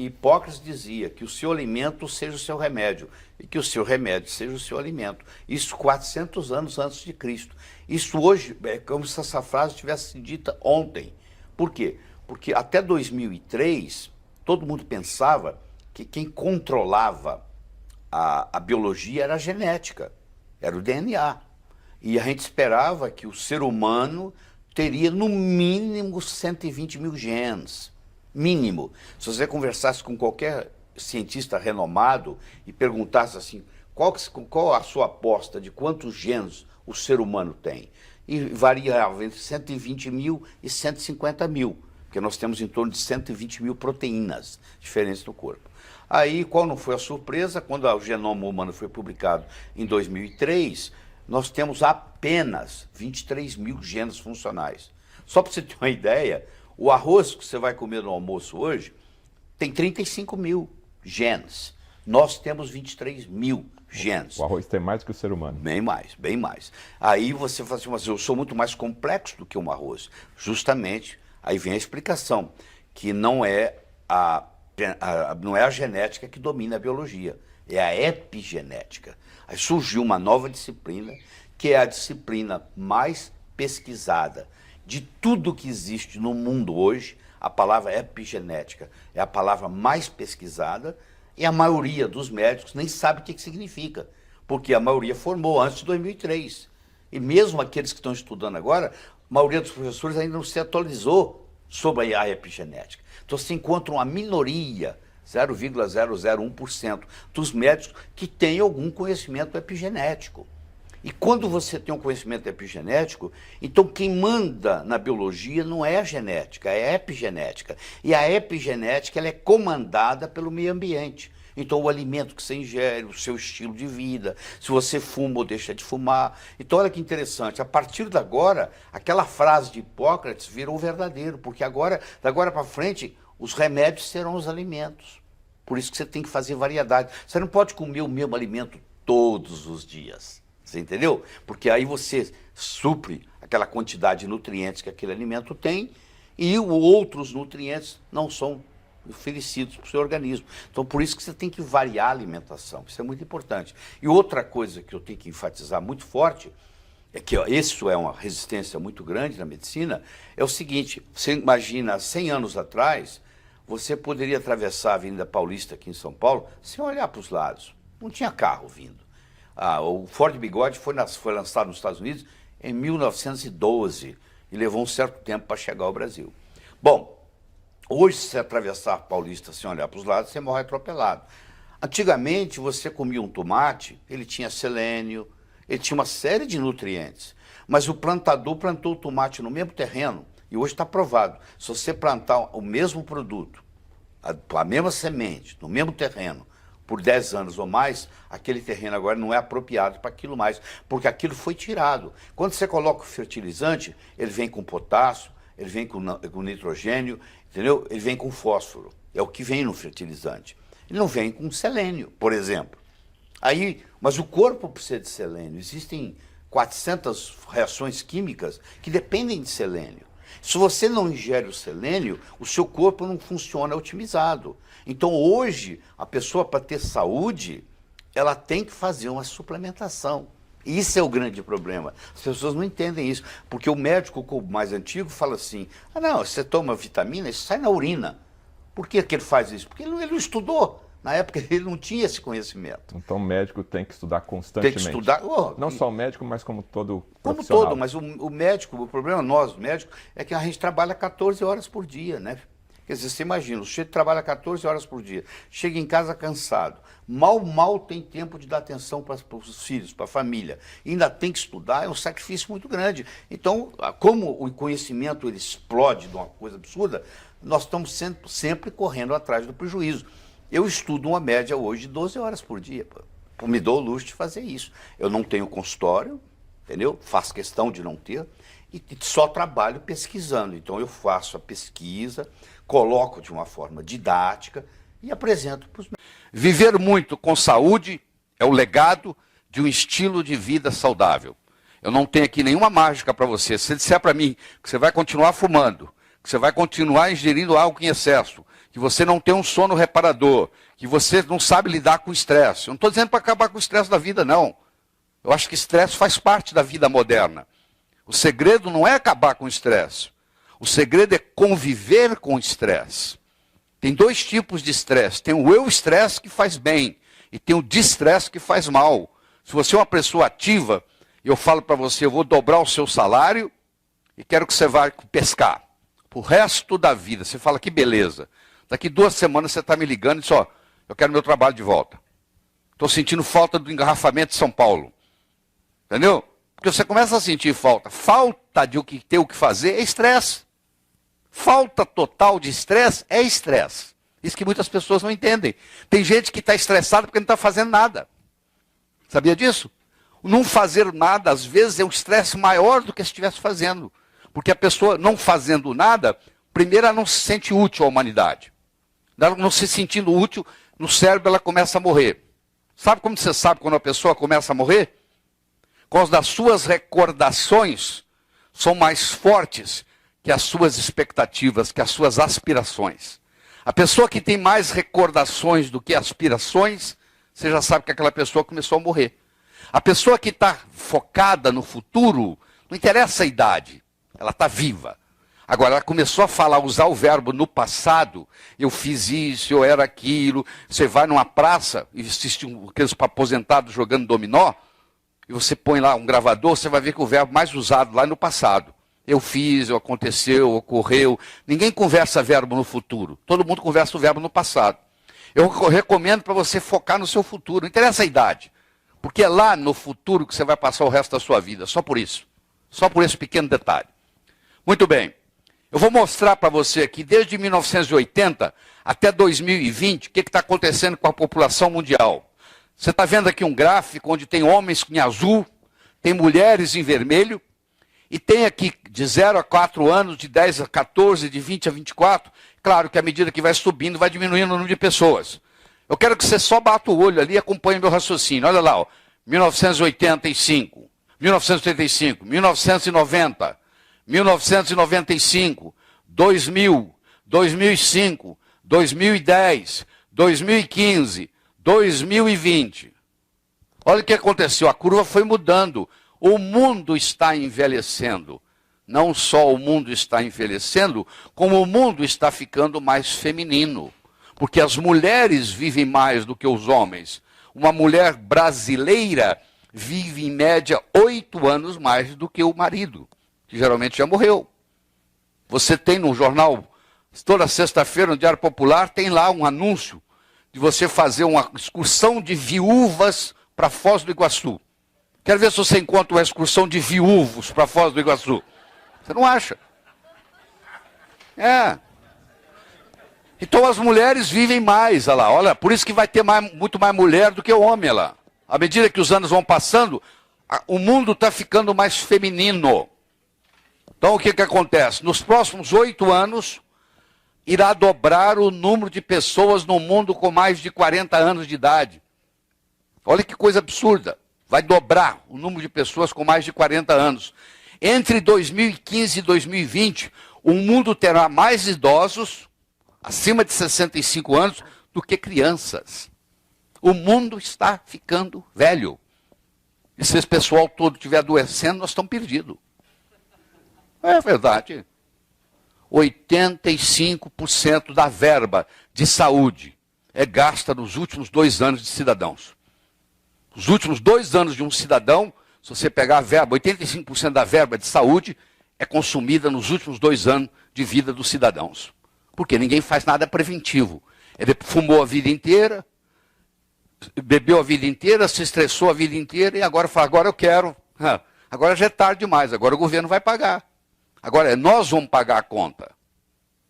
Hipócrates dizia que o seu alimento seja o seu remédio e que o seu remédio seja o seu alimento. Isso 400 anos antes de Cristo. Isso hoje é como se essa frase tivesse dita ontem. Por quê? Porque até 2003, todo mundo pensava que quem controlava a biologia era a genética, era o DNA. E a gente esperava que o ser humano teria no mínimo 120 mil genes. Mínimo. Se você conversasse com qualquer cientista renomado e perguntasse assim, qual a sua aposta de quantos genes o ser humano tem? E variava entre 120 mil e 150 mil, porque nós temos em torno de 120 mil proteínas diferentes no corpo. Aí, qual não foi a surpresa? Quando o genoma humano foi publicado em 2003, nós temos apenas 23 mil genes funcionais. Só para você ter uma ideia, o arroz que você vai comer no almoço hoje tem 35 mil genes. Nós temos 23 mil genes. O arroz tem mais do que o ser humano. Bem mais, bem mais. Aí você fala assim, mas eu sou muito mais complexo do que um arroz. Justamente, aí vem a explicação, que não é a genética que domina a biologia, é a epigenética. Aí surgiu uma nova disciplina, que é a disciplina mais pesquisada de tudo que existe no mundo hoje. A palavra epigenética é a palavra mais pesquisada e a maioria dos médicos nem sabe o que significa, porque a maioria formou antes de 2003. E mesmo aqueles que estão estudando agora, a maioria dos professores ainda não se atualizou sobre a epigenética. Então você encontra uma minoria, 0,001% dos médicos que têm algum conhecimento epigenético. E quando você tem um conhecimento epigenético, então quem manda na biologia não é a genética, é a epigenética. E a epigenética ela é comandada pelo meio ambiente. Então o alimento que você ingere, o seu estilo de vida, se você fuma ou deixa de fumar. Então olha que interessante, a partir de agora, aquela frase de Hipócrates virou verdadeiro, porque agora, da agora para frente, os remédios serão os alimentos. Por isso que você tem que fazer variedade. Você não pode comer o mesmo alimento todos os dias. Você entendeu? Porque aí você supre aquela quantidade de nutrientes que aquele alimento tem e outros nutrientes não são oferecidos para o seu organismo. Então, por isso que você tem que variar a alimentação. Isso é muito importante. E outra coisa que eu tenho que enfatizar muito forte é que isso é uma resistência muito grande na medicina, é o seguinte, você imagina, 100 anos atrás, você poderia atravessar a Avenida Paulista aqui em São Paulo sem olhar para os lados. Não tinha carro vindo. O Ford Bigode foi lançado nos Estados Unidos em 1912 e levou um certo tempo para chegar ao Brasil. Bom, hoje, se você atravessar a Paulista sem olhar para os lados, você morre atropelado. Antigamente, você comia um tomate, ele tinha selênio, ele tinha uma série de nutrientes, mas o plantador plantou o tomate no mesmo terreno e hoje está provado. Se você plantar o mesmo produto, a mesma semente, no mesmo terreno, por 10 anos ou mais, aquele terreno agora não é apropriado para aquilo mais, porque aquilo foi tirado. Quando você coloca o fertilizante, ele vem com potássio, ele vem com nitrogênio, entendeu? Ele vem com fósforo, é o que vem no fertilizante. Ele não vem com selênio, por exemplo. Mas o corpo precisa de selênio, existem 400 reações químicas que dependem de selênio. Se você não ingere o selênio, o seu corpo não funciona otimizado. Então hoje, a pessoa para ter saúde, ela tem que fazer uma suplementação. E isso é o grande problema. As pessoas não entendem isso, porque o médico mais antigo fala assim, não, você toma vitamina, isso sai na urina. Por que ele faz isso? Porque ele não estudou. Na época ele não tinha esse conhecimento. Então o médico tem que estudar constantemente. Tem que estudar. Não só o médico, mas como todo como profissional. Como todo, mas o médico, o problema nós, o médico, é que a gente trabalha 14 horas por dia, né? Quer dizer, você imagina, o sujeito trabalha 14 horas por dia, chega em casa cansado, mal tem tempo de dar atenção para os filhos, para a família, e ainda tem que estudar, é um sacrifício muito grande. Então, como o conhecimento ele explode de uma coisa absurda, nós estamos sempre correndo atrás do prejuízo. Eu estudo uma média hoje de 12 horas por dia, me dou o luxo de fazer isso. Eu não tenho consultório, entendeu? Faço questão de não ter, e só trabalho pesquisando. Então eu faço a pesquisa, coloco de uma forma didática e apresento para os médicos. Viver muito com saúde é o legado de um estilo de vida saudável. Eu não tenho aqui nenhuma mágica para você. Se você disser para mim que você vai continuar fumando, que você vai continuar ingerindo álcool em excesso, que que você não tem um sono reparador, que você não sabe lidar com o estresse. Eu não estou dizendo para acabar com o estresse da vida, não. Eu acho que estresse faz parte da vida moderna. O segredo não é acabar com o estresse. O segredo é conviver com o estresse. Tem dois tipos de estresse. Tem o eu-estresse que faz bem e tem o distresse que faz mal. Se você é uma pessoa ativa, eu falo para você, eu vou dobrar o seu salário e quero que você vá pescar. Pro resto da vida. Você fala, que beleza. Daqui 2 semanas você está me ligando e diz, ó, eu quero meu trabalho de volta. Estou sentindo falta do engarrafamento de São Paulo. Entendeu? Porque você começa a sentir falta. Falta de ter o que fazer é estresse. Falta total de estresse é estresse. Isso que muitas pessoas não entendem. Tem gente que está estressada porque não está fazendo nada. Sabia disso? Não fazer nada, às vezes, é um estresse maior do que se estivesse fazendo. Porque a pessoa não fazendo nada, primeiro ela não se sente útil à humanidade. Ela não se sentindo útil, no cérebro ela começa a morrer. Sabe como você sabe quando a pessoa começa a morrer? Quando as suas recordações são mais fortes que as suas expectativas, que as suas aspirações. A pessoa que tem mais recordações do que aspirações, você já sabe que aquela pessoa começou a morrer. A pessoa que está focada no futuro, não interessa a idade, ela está viva. Agora, ela começou a falar, usar o verbo no passado, eu fiz isso, eu era aquilo. Você vai numa praça e assiste aqueles aposentados jogando dominó, e você põe lá um gravador, você vai ver que o verbo mais usado lá é no passado. Eu fiz, aconteceu, ocorreu. Ninguém conversa verbo no futuro. Todo mundo conversa o verbo no passado. Eu recomendo para você focar no seu futuro. Não interessa a idade. Porque é lá no futuro que você vai passar o resto da sua vida. Só por isso. Só por esse pequeno detalhe. Muito bem. Eu vou mostrar para você aqui, desde 1980 até 2020, o que está acontecendo com a população mundial. Você está vendo aqui um gráfico onde tem homens em azul, tem mulheres em vermelho, e tem aqui de 0 a 4 anos, de 10 a 14, de 20 a 24. Claro que à medida que vai subindo, vai diminuindo o número de pessoas. Eu quero que você só bata o olho ali e acompanhe meu raciocínio. Olha lá, ó, 1985, 1985, 1990, 1995, 2000, 2005, 2010, 2015, 2020. Olha o que aconteceu, a curva foi mudando. O mundo está envelhecendo. Não só o mundo está envelhecendo, como o mundo está ficando mais feminino. Porque as mulheres vivem mais do que os homens. Uma mulher brasileira vive, em média, 8 anos mais do que o marido, que geralmente já morreu. Você tem no jornal, toda sexta-feira, no Diário Popular, tem lá um anúncio de você fazer uma excursão de viúvas para Foz do Iguaçu. Quero ver se você encontra uma excursão de viúvos para Foz do Iguaçu. Você não acha? É. Então as mulheres vivem mais, olha lá. Olha, por isso que vai ter muito mais mulher do que homem, olha lá. À medida que os anos vão passando, o mundo está ficando mais feminino. Então o que acontece? Nos próximos 8 anos, irá dobrar o número de pessoas no mundo com mais de 40 anos de idade. Olha que coisa absurda. Vai dobrar o número de pessoas com mais de 40 anos. Entre 2015 e 2020, o mundo terá mais idosos, acima de 65 anos, do que crianças. O mundo está ficando velho. E se esse pessoal todo estiver adoecendo, nós estamos perdidos. É verdade. 85% da verba de saúde é gasta nos últimos 2 anos de cidadãos. Os últimos 2 anos de um cidadão, se você pegar a verba, 85% da verba de saúde é consumida nos últimos 2 anos de vida dos cidadãos. Porque ninguém faz nada preventivo. Ele fumou a vida inteira, bebeu a vida inteira, se estressou a vida inteira e agora fala, agora eu quero. Agora já é tarde demais, agora o governo vai pagar. Agora nós vamos pagar a conta.